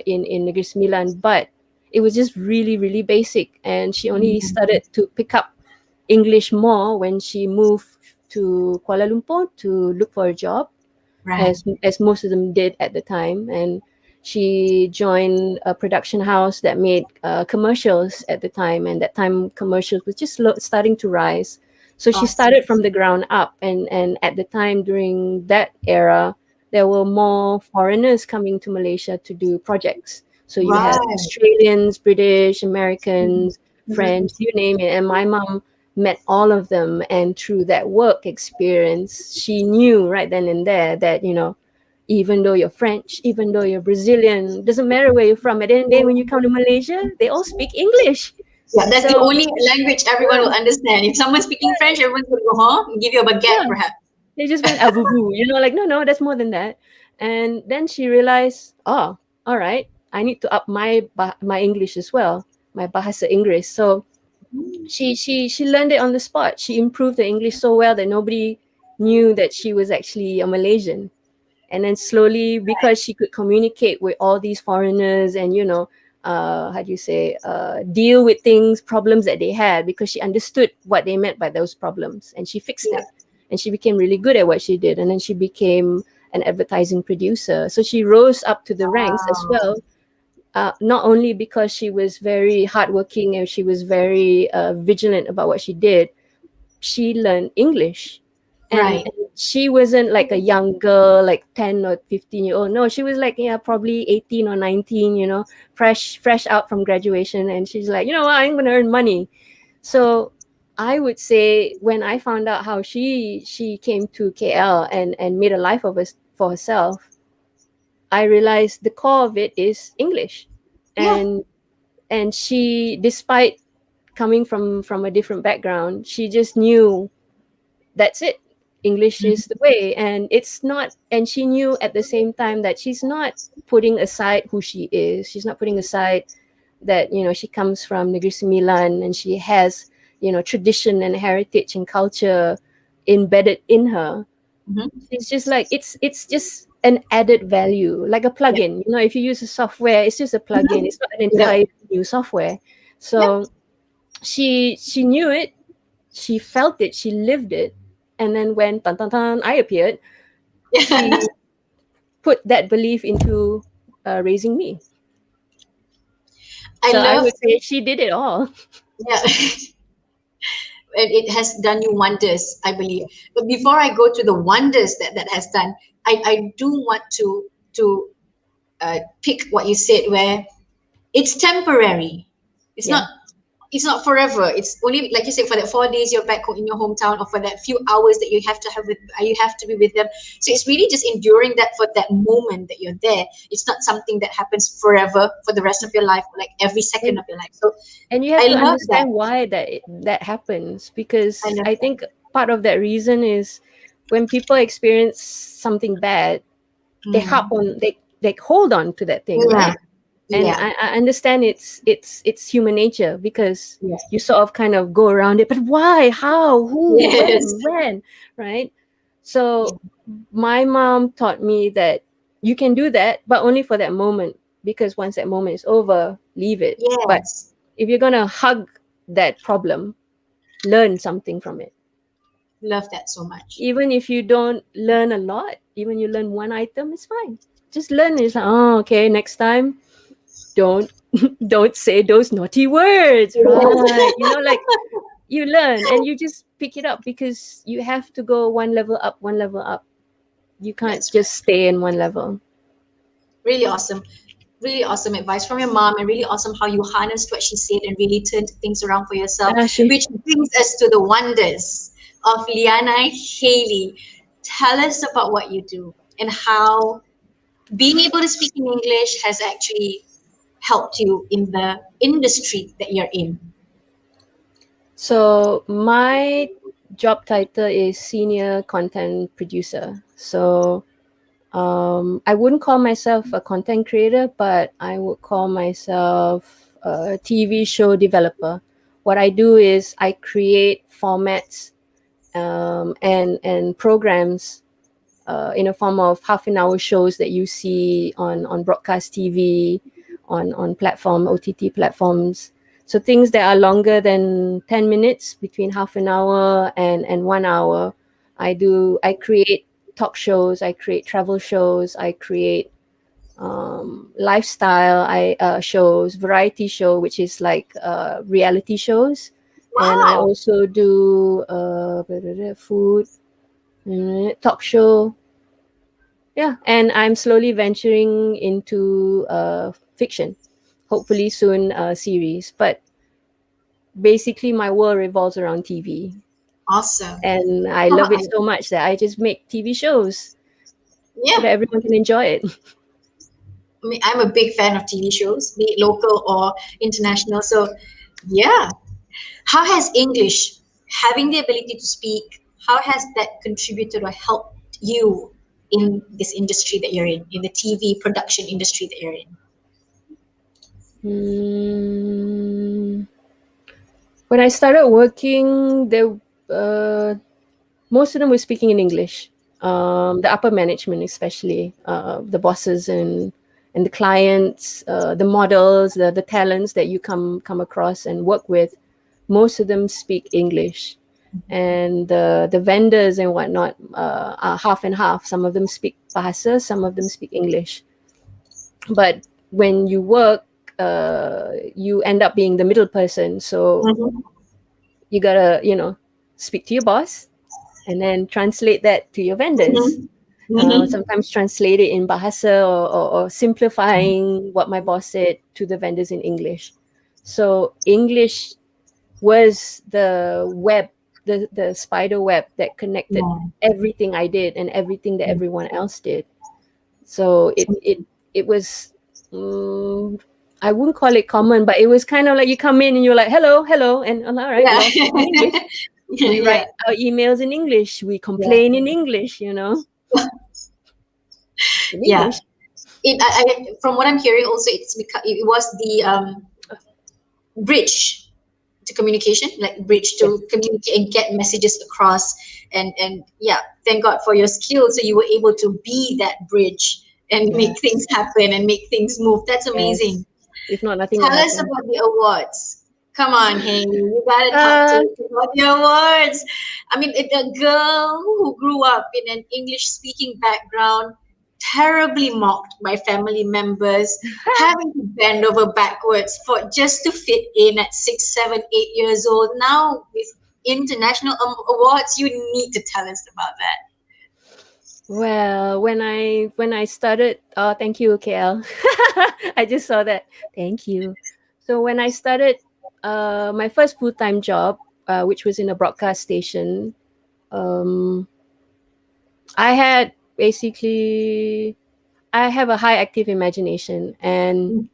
[SPEAKER 2] in Negeri Sembilan, but it was just really really basic, and she only
[SPEAKER 1] Mm,
[SPEAKER 2] started to pick up English more when she moved to Kuala Lumpur to look for a job,
[SPEAKER 1] right.
[SPEAKER 2] as most of them did at the time. And she joined a production house that made commercials at the time, and that time commercials was just starting to rise. So she
[SPEAKER 1] Awesome.
[SPEAKER 2] started from the ground up, and at the time, during that era, there were more foreigners coming to Malaysia to do projects. So you had
[SPEAKER 1] Right.
[SPEAKER 2] Australians, British,
[SPEAKER 1] Mhm,
[SPEAKER 2] Americans,
[SPEAKER 1] mhm.
[SPEAKER 2] French, you name it. And my mom met all of them, and through that work experience, she knew right then and there that even though you're French, even though you're Brazilian, doesn't matter where you're from, at the end of the day, when you come to Malaysia, they all speak English.
[SPEAKER 1] Yeah, that's the
[SPEAKER 2] So
[SPEAKER 1] only language everyone will
[SPEAKER 2] yeah,
[SPEAKER 1] understand. If someone's speaking French, everyone's going to go, huh? And give you a baguette,
[SPEAKER 2] yeah,
[SPEAKER 1] perhaps.
[SPEAKER 2] they just went avuvu, like, no, that's more than that. And then she realized, oh, all right, I need to up my English as well, my bahasa Inggris. So she learned it on the spot. She improved her English so well that nobody knew that she was actually a Malaysian. And then slowly, because she could communicate with all these foreigners, and how do you say, deal with problems that they had, because she understood what they meant by those problems, and she fixed
[SPEAKER 1] Yeah.
[SPEAKER 2] it. And she became really good at what she did, and then she became an advertising producer. So she rose up to the ranks as
[SPEAKER 1] Wow.
[SPEAKER 2] well, not only because she was very hardworking and she was very vigilant about what she did. She learned English,
[SPEAKER 1] Right.
[SPEAKER 2] and she wasn't like a young girl, like 10 or 15 year old. No, she was like, yeah, probably 18 or 19. Fresh out from graduation, and she's like, what, I'm gonna earn money. So I would say, when I found out how she came to KL and made a life of us for herself, I realized the core of it is English.
[SPEAKER 1] Yeah.
[SPEAKER 2] And she, despite coming from a different background, she just knew that's it. English
[SPEAKER 1] Mhm.
[SPEAKER 2] is the way. And it's not, and she knew at the same time that she's not putting aside who she is. She's not putting aside that, she comes from Negeri Sembilan, and she has, tradition and heritage and culture embedded in her.
[SPEAKER 1] Mhm.
[SPEAKER 2] It's just like, it's just an added value, like a
[SPEAKER 1] Yeah.
[SPEAKER 2] plugin. If you use a software, it's just a plugin.
[SPEAKER 1] Mhm.
[SPEAKER 2] It's not an
[SPEAKER 1] Yep.
[SPEAKER 2] entire new software.
[SPEAKER 1] Yep.
[SPEAKER 2] So she knew it, she felt it, she lived it. And then when tan tan tan I appeared, she put that belief into raising me.
[SPEAKER 1] I
[SPEAKER 2] So I
[SPEAKER 1] love,
[SPEAKER 2] would say she did it all.
[SPEAKER 1] yeah, it has done you wonders, I believe. But before I go to the wonders that has done, I do want to pick what you said, where it's temporary. It's not
[SPEAKER 2] Yeah.
[SPEAKER 1] it's not forever. It's only, like you said, for that 4 days you're back home in your hometown, or for that few hours that you have to be with them. So it's really just enduring that for that moment that you're there. It's not something that happens forever for the rest of your life, or like every second
[SPEAKER 2] And
[SPEAKER 1] of your life. So
[SPEAKER 2] and you have
[SPEAKER 1] I
[SPEAKER 2] to
[SPEAKER 1] love that.
[SPEAKER 2] understand why that happens,
[SPEAKER 1] I
[SPEAKER 2] because
[SPEAKER 1] love
[SPEAKER 2] I
[SPEAKER 1] that.
[SPEAKER 2] think part of that reason is when people experience something bad, they hop
[SPEAKER 1] Mm.
[SPEAKER 2] on they hold on to that thing,
[SPEAKER 1] Yeah,
[SPEAKER 2] right? And
[SPEAKER 1] yeah,
[SPEAKER 2] I understand it's human nature, because
[SPEAKER 1] yes,
[SPEAKER 2] you sort of kind of go around it, but why, how, who,
[SPEAKER 1] yes.
[SPEAKER 2] when, right? So my mom taught me that you can do that, but only for that moment, because once that moment is over, leave it. But
[SPEAKER 1] Yes.
[SPEAKER 2] if you're gonna hug that problem, learn something from it.
[SPEAKER 1] Love that so much.
[SPEAKER 2] Even if you don't learn a lot, even you learn one item, it's fine. Just learn. It's like, oh, okay, next time don't don't say those naughty words, right?
[SPEAKER 1] Yes.
[SPEAKER 2] Like, you learn and you just pick it up, because you have to go one level up, one level up. You can't
[SPEAKER 1] That's right.
[SPEAKER 2] just stay in one level.
[SPEAKER 1] Really awesome. Really awesome advice from your mom, and really awesome how you harnessed what she said and really turned things around for yourself,
[SPEAKER 2] Ah, she
[SPEAKER 1] which brings us to the wonders of Liana Haley. Tell us about what you do and how being able to speak in English has actually helped you in the industry that you're in.
[SPEAKER 2] So my job title is senior content producer. So I wouldn't call myself a content creator, but I would call myself a TV show developer. What I do is I create formats, and programs, in a form of half an hour shows that you see on broadcast TV, on platform OTT platforms. So things that are longer than 10 minutes, between half an hour and 1 hour. I create talk shows, I create travel shows, I create lifestyle shows, variety show, which is like reality shows. And I
[SPEAKER 1] Wow.
[SPEAKER 2] also do food, talk show. Yeah, and I'm slowly venturing into fiction. Hopefully soon, series. But basically, my world revolves around TV,
[SPEAKER 1] Awesome.
[SPEAKER 2] and I love it
[SPEAKER 1] I,
[SPEAKER 2] so much that I just make TV shows so
[SPEAKER 1] yeah.
[SPEAKER 2] that everyone can enjoy it.
[SPEAKER 1] I mean, I'm a big fan of TV shows, be it local or international. So, yeah. How has English, having the ability to speak, how has that contributed or helped you in this industry that you're in the TV production industry that you're in?
[SPEAKER 2] Mm, when I started working, most of them were speaking in English. The upper management, especially the bosses and the clients, the models, the talents that you come across and work with, most of them speak English. And the vendors and whatnot are half and half. Some of them speak Bahasa, some of them speak English. But when you work, you end up being the middle person. So
[SPEAKER 1] Mhm.
[SPEAKER 2] you gotta, speak to your boss and then translate that to your vendors.
[SPEAKER 1] Mhm. Mhm.
[SPEAKER 2] Sometimes translate it in Bahasa, or simplifying what my boss said to the vendors in English. So English was the web, the spider web that connected
[SPEAKER 1] Yeah.
[SPEAKER 2] everything I did and everything that everyone else did. So it was, um, I wouldn't call it common, but it was kind of like you come in and you're like, hello, hello, and all right, we
[SPEAKER 1] Yeah.
[SPEAKER 2] all speak in English. We
[SPEAKER 1] Yeah.
[SPEAKER 2] write our emails in English. We
[SPEAKER 1] Yeah.
[SPEAKER 2] complain in English, in
[SPEAKER 1] Yeah.
[SPEAKER 2] English.
[SPEAKER 1] From what I'm hearing, also it was the bridge to communication, like bridge
[SPEAKER 2] Yes,
[SPEAKER 1] to communicate and get messages across. And yeah, thank God for your skills, so you were able to be that bridge and make
[SPEAKER 2] yes,
[SPEAKER 1] things happen and make things move. That's
[SPEAKER 2] yes.
[SPEAKER 1] amazing.
[SPEAKER 2] If not, nothing will
[SPEAKER 1] Tell us
[SPEAKER 2] happen.
[SPEAKER 1] about the awards. Come on, Haley, you gotta talk to
[SPEAKER 2] Uh,
[SPEAKER 1] us about the awards. I mean, a girl who grew up in an English speaking background, terribly mocked by family members, having to bend over backwards for just to fit in at 6, 7, 8 years old. Now with international awards, you need to tell us about that.
[SPEAKER 2] well, when I started, thank you, KL. I just saw that. Thank you. So when I started my first full-time job, which was in a broadcast station, um, I had basically I have a high active imagination, and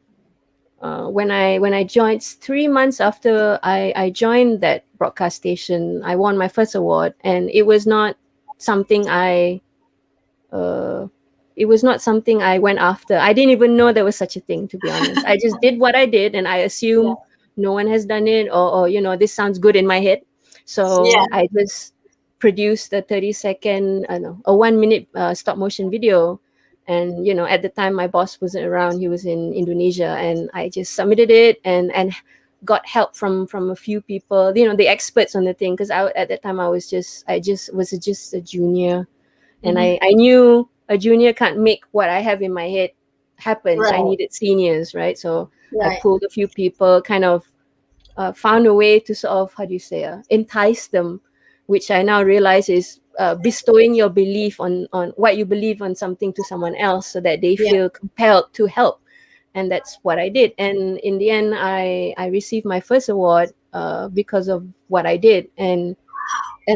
[SPEAKER 1] Mm.
[SPEAKER 2] when I joined 3 months after I joined that broadcast station, I won my first award, and something I uh, it was not something I went after. I didn't even know there was such a thing, to be honest. I just did what I did, and I
[SPEAKER 1] Yeah.
[SPEAKER 2] assume no one has done it, or this sounds good in my head.
[SPEAKER 1] Yeah.
[SPEAKER 2] So I just produced a 30-second, no, a 1 minute stop motion video. And at the time my boss wasn't around; he was in Indonesia, and I just submitted it and got help from a few people, the experts on the thing, because at that time I was just a junior, and
[SPEAKER 1] Hmm.
[SPEAKER 2] I knew a junior can't make what I have in my head happen. I
[SPEAKER 1] Right.
[SPEAKER 2] needed seniors, right? So I
[SPEAKER 1] Right.
[SPEAKER 2] pulled a few people, kind of found a way to sort of, how do you say, entice them, which I now realize is bestowing your belief on what you believe on something to someone else, so that they
[SPEAKER 1] Yeah.
[SPEAKER 2] feel compelled to help. And that's what I did. And in the end, I received my first award because of what I did. And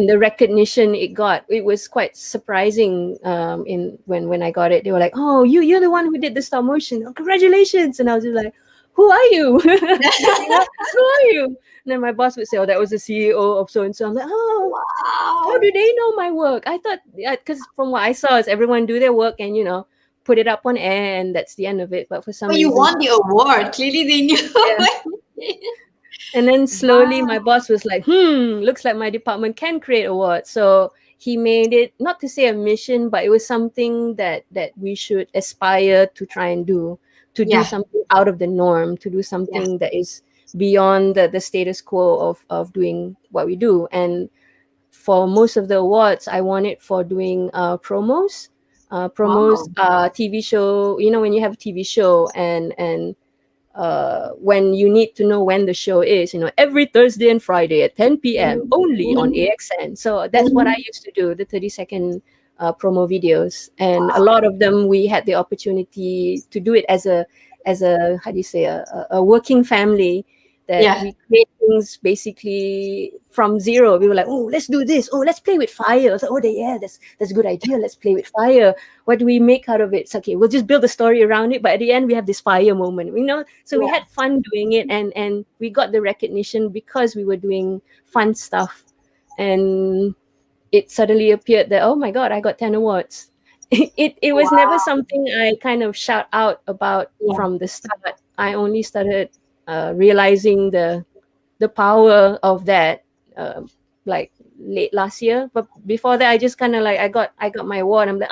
[SPEAKER 2] the recognition it got, it was quite surprising. In when I got it, they were like, "Oh, you're the one who did the stop motion, oh, congratulations!" And I was just like, "Who are you?" Who are you? And then my boss would say, "Oh, that was the CEO of so and so." I'm like, "Oh, how
[SPEAKER 1] Wow.
[SPEAKER 2] do they know my work?" I thought, because from what I saw is everyone do their work and put it up on air, and that's the end of it. But for some
[SPEAKER 1] But you
[SPEAKER 2] reason,
[SPEAKER 1] won the award. Clearly, they
[SPEAKER 2] yeah.
[SPEAKER 1] knew.
[SPEAKER 2] And then slowly
[SPEAKER 1] Wow.
[SPEAKER 2] my boss was like, looks like my department can create awards. So he made it, not to say a mission, but it was something that we should aspire to try and to do
[SPEAKER 1] Yeah.
[SPEAKER 2] something out of the norm, to do
[SPEAKER 1] Yeah.
[SPEAKER 2] something that is beyond the status quo of doing what we do. And for most of the awards, I won it for doing promos. Promos,
[SPEAKER 1] Wow.
[SPEAKER 2] TV show. When you have a TV show, and when you need to know when the show is, every Thursday and Friday at 10 p.m. only on
[SPEAKER 1] Mhm.
[SPEAKER 2] AXN. So that's what I
[SPEAKER 1] Mhm.
[SPEAKER 2] used to do, the 30-second promo videos. And a lot of them, we had the opportunity to do it as a how do you say, a working family, that
[SPEAKER 1] Yeah.
[SPEAKER 2] we create things basically from zero. We were like, oh, let's do this. Oh, let's play with fire. I was like, oh, yeah, that's a good idea. Let's play with fire. What do we make out of it? It's okay, we'll just build a story around it, but at the end we have this fire moment, so we
[SPEAKER 1] Yeah.
[SPEAKER 2] had fun doing it, and we got the recognition because we were doing fun stuff. And it suddenly appeared that, oh my god, I got 10 awards. It was never
[SPEAKER 1] Wow.
[SPEAKER 2] something I kind of shout out about
[SPEAKER 1] Yeah.
[SPEAKER 2] from the start. I only started realizing the power of that, like late last year. But before that, I just kind of like, I got my award. I'm like,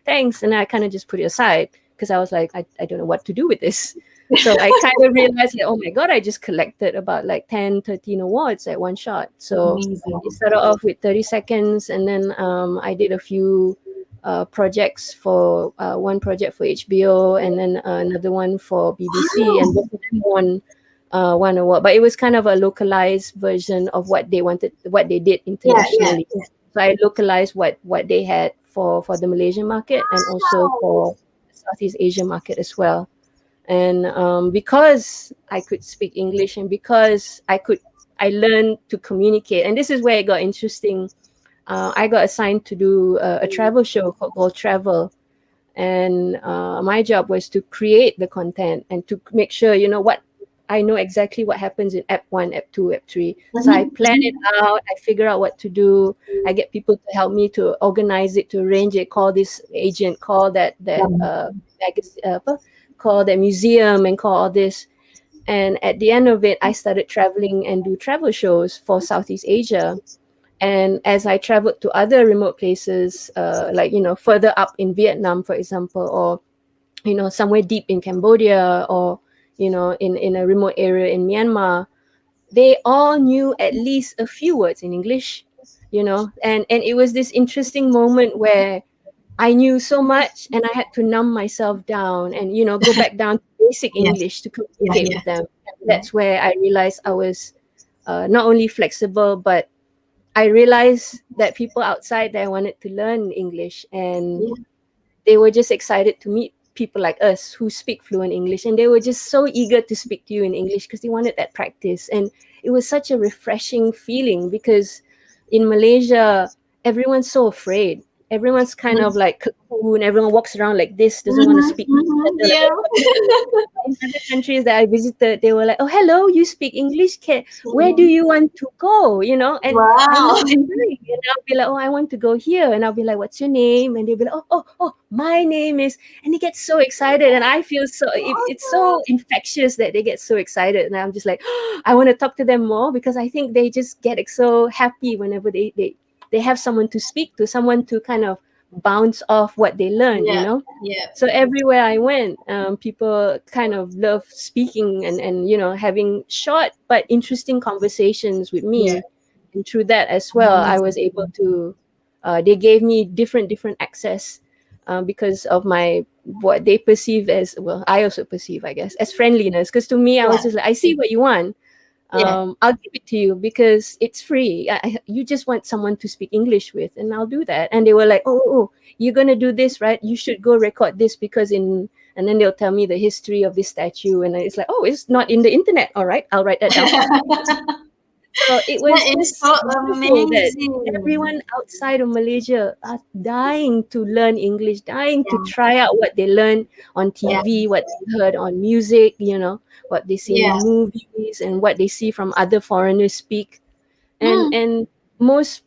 [SPEAKER 2] thanks, and I kind of just put it aside, because I was like, I don't know what to do with this. So I kind of realized that, oh my god, I just collected about like 10, 13 awards at one shot. So
[SPEAKER 1] Amazing.
[SPEAKER 2] it started off with 30 seconds, and then I did a few projects, for one project for HBO, and then another one for BBC, and
[SPEAKER 1] Wow.
[SPEAKER 2] both of them won one award. But it was kind of a localized version of what they did
[SPEAKER 1] Yeah. Yeah.
[SPEAKER 2] internationally. So I localized what they had for the Malaysian market, and also
[SPEAKER 1] Wow.
[SPEAKER 2] for the Southeast Asian market as well. And because I could speak English, and because I learned to communicate. And this is where it got interesting. I got assigned to do a travel show called Travel, and my job was to create the content and to make sure, what I know exactly what happens in App 1, App 2, App 3. So I
[SPEAKER 1] Mhm.
[SPEAKER 2] plan it out, I figure out what to do, I get people to help me to organize it, to arrange it, call this agent, call apa, call that museum, and call all this. And at the end of it, I started traveling and do travel shows for Southeast Asia. And as I traveled to other remote places, like, further up in Vietnam, for example, or, somewhere deep in Cambodia, or, in a remote area in Myanmar, they all knew at least a few words in English, and it was this interesting moment where I knew so much, and I had to numb myself down and, go back down to basic
[SPEAKER 1] Yes.
[SPEAKER 2] English to
[SPEAKER 1] Yeah.
[SPEAKER 2] communicate
[SPEAKER 1] Yeah.
[SPEAKER 2] with them. And
[SPEAKER 1] Yeah.
[SPEAKER 2] that's where I realized I was not only flexible, but I realized that people outside there wanted to learn English, and
[SPEAKER 1] Yeah.
[SPEAKER 2] they were just excited to meet people like us who speak fluent English, and they were just so eager to speak to you in English because they wanted that practice. And it was such a refreshing feeling because in Malaysia, everyone's so afraid. Everyone's kind of like cocoon. Everyone walks around like this, doesn't want to
[SPEAKER 1] Mhm,
[SPEAKER 2] speak.
[SPEAKER 1] mhm, yeah.
[SPEAKER 2] In other countries that I visited, they were like, "Oh, hello, you speak English? Where do
[SPEAKER 1] Mhm.
[SPEAKER 2] you want to go?" You know, and I
[SPEAKER 1] Wow.
[SPEAKER 2] love that feeling. And I'll be like, "Oh, I want to go here," and I'll be like, "What's your name?" And they'll be like, "Oh, my name is," and they get so excited, and I feel so. It's so infectious that they get so excited, and I'm just like, I want to talk to them more because I think they just get so happy whenever they have someone to speak to, someone to kind of bounce off what they learn. You
[SPEAKER 1] Yeah,
[SPEAKER 2] know.
[SPEAKER 1] yeah,
[SPEAKER 2] So everywhere I went, people kind of love speaking and having short but interesting conversations with
[SPEAKER 1] yeah.
[SPEAKER 2] me. And through that as well, I was able
[SPEAKER 1] Amazing.
[SPEAKER 2] to. They gave me different access because of my what they perceive as, well, I also perceive, I guess, as friendliness. Because to me, I was
[SPEAKER 1] Yeah,
[SPEAKER 2] just like, I see what you want.
[SPEAKER 1] yeah.
[SPEAKER 2] I'll give it to you because it's free. You just want someone to speak English with, and I'll do that. And they were like, oh, you're gonna do this, right? You should go record this because in. And then they'll tell me the history of this statue, and it's like, oh, it's not in the internet. All right, I'll write that down. So it was
[SPEAKER 1] That is
[SPEAKER 2] just
[SPEAKER 1] so
[SPEAKER 2] beautiful that
[SPEAKER 1] amazing.
[SPEAKER 2] everyone outside of Malaysia are dying to learn English, dying to
[SPEAKER 1] Yeah,
[SPEAKER 2] try out what they learn on
[SPEAKER 1] yeah,
[SPEAKER 2] TV, what they heard on music, what they see in
[SPEAKER 1] yeah.
[SPEAKER 2] movies and what they see from other foreigners speak. And
[SPEAKER 1] Mm,
[SPEAKER 2] and most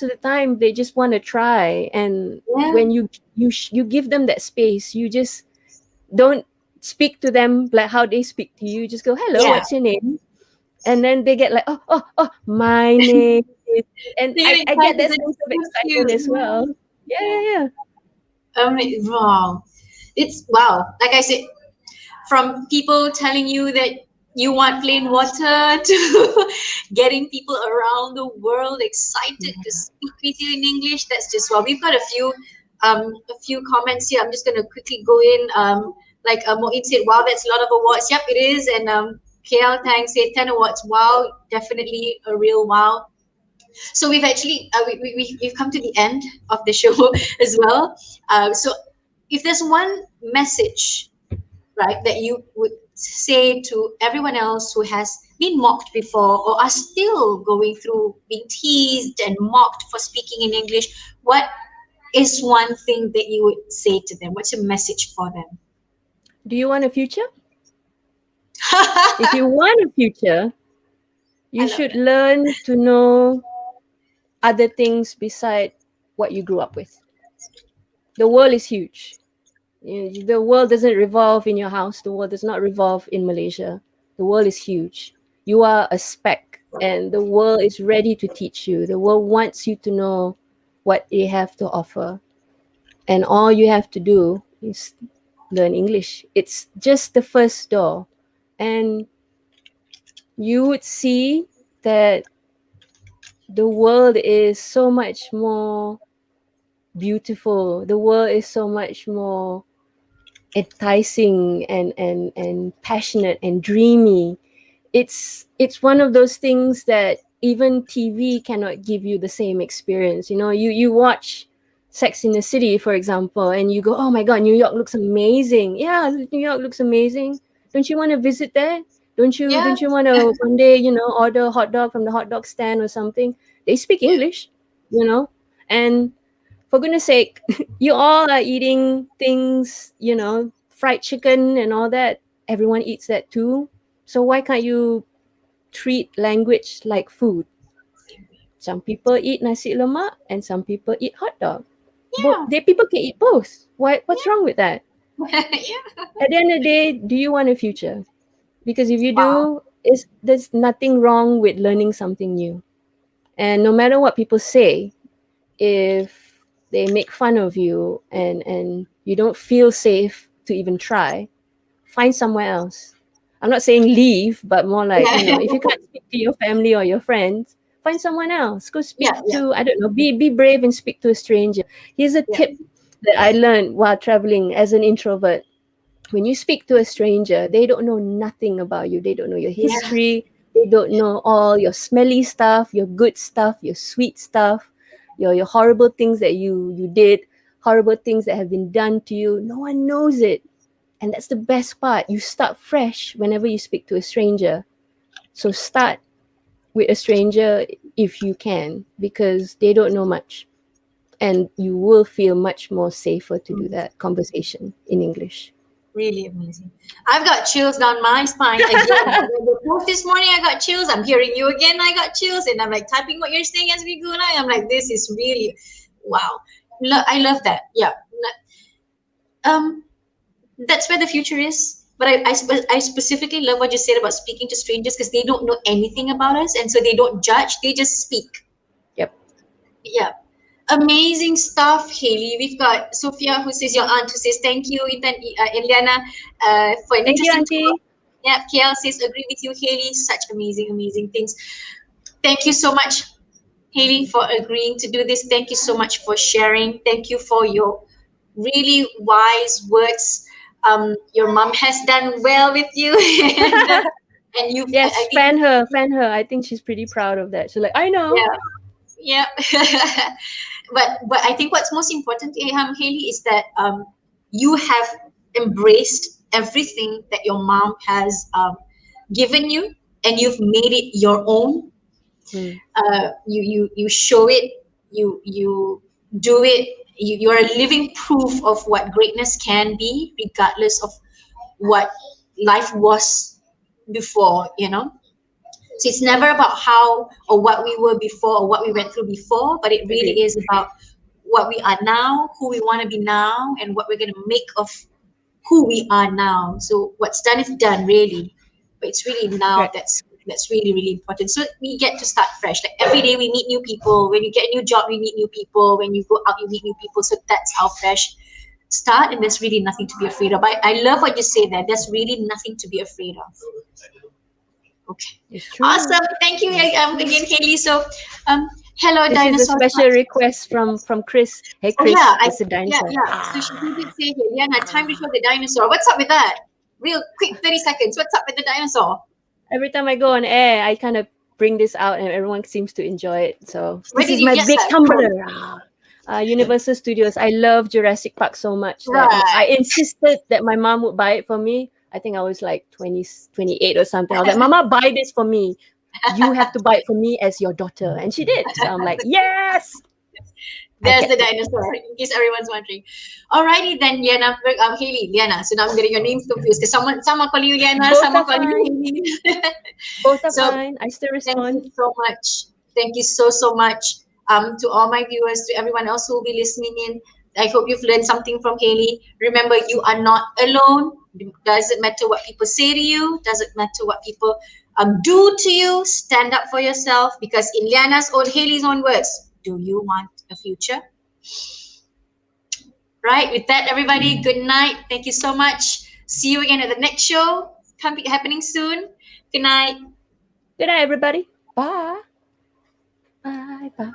[SPEAKER 2] of the time they just want to try. And
[SPEAKER 1] yeah,
[SPEAKER 2] when you give them that space, you just don't speak to them like how they speak to you. Just go, hello,
[SPEAKER 1] yeah.
[SPEAKER 2] what's your name? And then they get like, oh, my name is, and
[SPEAKER 1] So you're
[SPEAKER 2] I get
[SPEAKER 1] excited.
[SPEAKER 2] that
[SPEAKER 1] That's
[SPEAKER 2] sense of
[SPEAKER 1] so
[SPEAKER 2] excitement as well.
[SPEAKER 1] cute.
[SPEAKER 2] Yeah.
[SPEAKER 1] Wow. It's wow. Like I said, from people telling you that you want plain water to getting people around the world excited to
[SPEAKER 2] Yeah.
[SPEAKER 1] speak with you in English. That's just wow. We've got a few comments here. I'm just gonna quickly go in. Like Moeen said, wow, that's a lot of awards. Yep, it is. And KL Tang said 10 awards. Wow, definitely a real wow. So we've actually we've come to the end of the show as well. So if there's one message, right, that you would say to everyone else who has been mocked before or are still going through being teased and mocked for speaking in English, what is one thing that you would say to them? What's your message for them?
[SPEAKER 2] Do you want a future? If you want a future,
[SPEAKER 1] I
[SPEAKER 2] you
[SPEAKER 1] love
[SPEAKER 2] should
[SPEAKER 1] that.
[SPEAKER 2] learn to know other things beside what you grew up with. The world is huge. The world doesn't revolve in your house. The world does not revolve in Malaysia. The world is huge. You are a speck, and the world is ready to teach you. The world wants you to know what they have to offer. And all you have to do is learn English. It's just the first door. And you would see that the world is so much more beautiful. The world is so much more enticing and passionate and dreamy. It's one of those things that even TV cannot give you the same experience. You watch Sex in the City, for example, and you go, oh my god, New York looks amazing. Yeah, New York looks amazing. Don't you want to visit there? don't you
[SPEAKER 1] Yeah,
[SPEAKER 2] don't you want to one day, order a hot dog from the hot dog stand or something? They speak
[SPEAKER 1] yeah,
[SPEAKER 2] English, and for goodness sake, you all are eating things, fried chicken and all that. Everyone eats that too. So why can't you treat language like food? Some people eat nasi lemak and some people eat hot dog. But
[SPEAKER 1] yeah,
[SPEAKER 2] they people can eat both. What's wrong with that?
[SPEAKER 1] yeah.
[SPEAKER 2] At the end of the day, do you want a future? Because if you
[SPEAKER 1] Wow.
[SPEAKER 2] do, there's nothing wrong with learning something new. And no matter what people say, if they make fun of you and you don't feel safe to even try, find somewhere else. I'm not saying leave, but more like,
[SPEAKER 1] Yeah,
[SPEAKER 2] if you can't speak to your family or your friends, find someone else. Go speak
[SPEAKER 1] yeah, yeah,
[SPEAKER 2] to, I don't know, be brave and speak to a stranger. Here's a
[SPEAKER 1] yeah,
[SPEAKER 2] tip that I learned while traveling as an introvert. When you speak to a stranger, they don't know nothing about you. They don't know your
[SPEAKER 1] yeah,
[SPEAKER 2] history. They don't know all your smelly stuff, your good stuff, your sweet stuff, your horrible things that you did, horrible things that have been done to you. No one knows it. And that's the best part. You start fresh whenever you speak to a stranger. So start with a stranger if you can, because they don't know much. And you will feel much more safer to do that conversation in English.
[SPEAKER 1] Really amazing. I've got chills down my spine again. The post this morning, I got chills. I'm hearing you again. I got chills, and I'm like typing what you're saying as we go. Like, I'm like, this is really, wow. I love that. Yeah. That's where the future is. But I specifically love what you said about speaking to strangers, because they don't know anything about us, and so they don't judge. They just speak.
[SPEAKER 2] Yep.
[SPEAKER 1] Yeah. Amazing stuff, Haley. We've got Sophia, who says, your aunt, who says thank you, Ethan, Eliana, for an
[SPEAKER 2] Thank you,
[SPEAKER 1] interesting
[SPEAKER 2] Auntie.
[SPEAKER 1] talk. Yeah, KL says agree with you, Haley. Such amazing things. Thank you so much, Haley, for agreeing to do this. Thank you so much for sharing. Thank you for your really wise words. Your mom has done well with you, and you've
[SPEAKER 2] Yes,
[SPEAKER 1] I think,
[SPEAKER 2] fan her. I think she's pretty proud of that. She's like, I know.
[SPEAKER 1] yeah. But I think what's most important, Haley, is that you have embraced everything that your mom has given you, and you've made it your own. You show it, you do it. You are a living proof of what greatness can be, regardless of what life was before. So it's never about how or what we were before or what we went through before, but it really is about what we are now, who we want to be now, and what we're going to make of who we are now. So what's done is done, really. But it's really now
[SPEAKER 2] Right.
[SPEAKER 1] that's really important. So we get to start fresh. Like every day we meet new people. When you get a new job, you meet new people. When you go out, you meet new people. So that's how fresh start, and there's really nothing to be afraid of. I love what you say there. There's really nothing to be afraid of. Okay.
[SPEAKER 2] It's true.
[SPEAKER 1] Awesome. Thank you again, Haley. So, hello,
[SPEAKER 2] This
[SPEAKER 1] dinosaur.
[SPEAKER 2] is a special request from Chris. Hey, Chris, it's a dinosaur.
[SPEAKER 1] So she did say here, Liana, time to show the dinosaur. What's up with that? Real quick, 30 seconds. What's up with the dinosaur?
[SPEAKER 2] Every time I go on air, I kind of bring this out, and everyone seems to enjoy it. So
[SPEAKER 1] Where
[SPEAKER 2] this
[SPEAKER 1] did
[SPEAKER 2] is
[SPEAKER 1] you
[SPEAKER 2] my
[SPEAKER 1] get
[SPEAKER 2] big
[SPEAKER 1] that
[SPEAKER 2] Tumblr. Universal Studios. I love Jurassic Park so much that I insisted that my mom would buy it for me. I think I was like 20, 28 or something. I was like, Mama, buy this for me. You have to buy it for me as your daughter. And she did. So I'm like, yes.
[SPEAKER 1] There's the dinosaur, in case everyone's wondering. Alrighty then, Liana, Haley, Liana. So now I'm getting your names confused, because some are calling you Liana,
[SPEAKER 2] Both
[SPEAKER 1] some are
[SPEAKER 2] are
[SPEAKER 1] calling you
[SPEAKER 2] fine.
[SPEAKER 1] Haley.
[SPEAKER 2] Both are
[SPEAKER 1] So,
[SPEAKER 2] fine. I still
[SPEAKER 1] thank
[SPEAKER 2] respond.
[SPEAKER 1] you so much. Thank you so much to all my viewers, to everyone else who will be listening in. I hope you've learned something from Haley. Remember, you are not alone. Doesn't matter what people say to you. Doesn't matter what people do to you. Stand up for yourself, because in Haley's own words, do you want a future? Right. With that, everybody, good night. Thank you so much. See you again at the next show. Happening soon. Good night.
[SPEAKER 2] Good night, everybody. Bye. Bye. Bye.